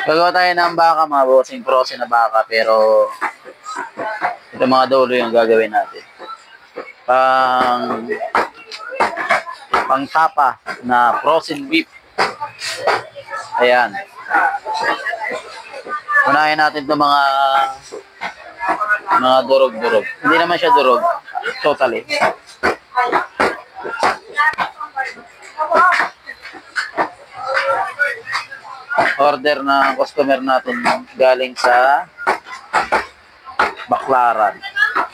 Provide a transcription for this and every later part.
Gagawa tayo ng baka mga bossing, frozen na baka, pero ito mga dolo yung gagawin natin. Pang tapa na frozen beef. Ayan. Unahin natin itong mga durog-durog. Hindi naman siya durog. Totally. Order na customer natin galing sa Baclaran.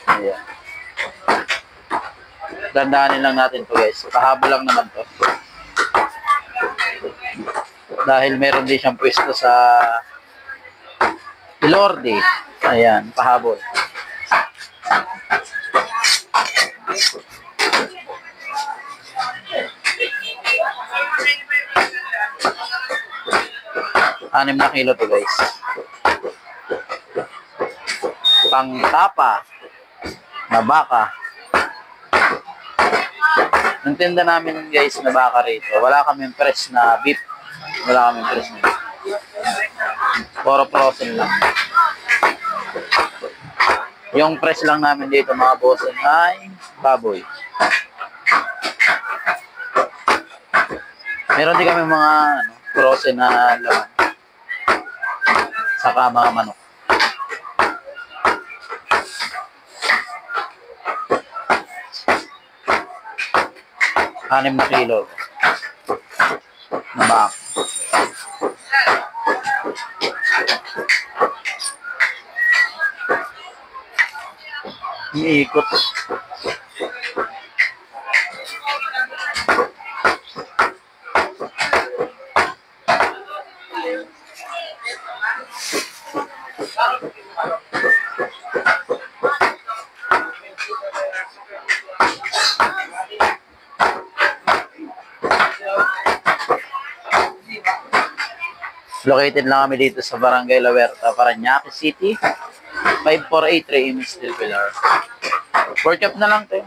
Ayan. Dandanin lang natin to guys. Pahabol lang naman to. Dahil meron din siyang pwesto sa Ilorde. Ayan, pahabol. Anim na kilo to guys. Pang tapa na baka. Ang tinda namin guys na baka rito, wala kaming fresh na beef. Wala kaming fresh na beef. Puro frozen lang. Yung fresh lang namin dito mga bossing ay baboy. Meron din kami mga frozen na laman. Saka mga manok. Anim na kilo na baka. Iikot. Located lang kami dito sa Barangay La Huerta, Parañaque City. 5483 Image Steel Pillar. Pork chop na lang tayo.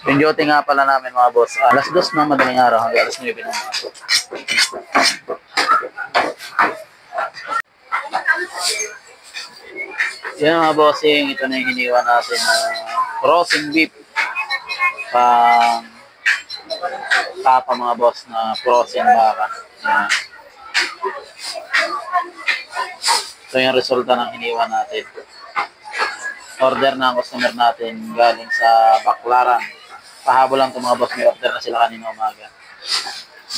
Yung duty nga pala namin mga boss. Alas 2 na madaling araw hanggang alas 9 na mga boss. Yan mga bossing, ito na yung hiniwa natin na frozen beef. Pang tapa mga boss na frozen baka. Yan. Ito yung resulta ng hiniwa natin. Order na ang customer natin galing sa Baclaran. Pahabol lang ito mga boss. May order na sila kanina umaga.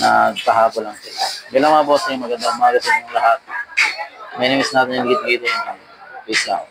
Nagpahabol lang sila. Bilang mga boss, magandang umaga sa inyong lahat. My name is natin yung Git-Git. Peace out.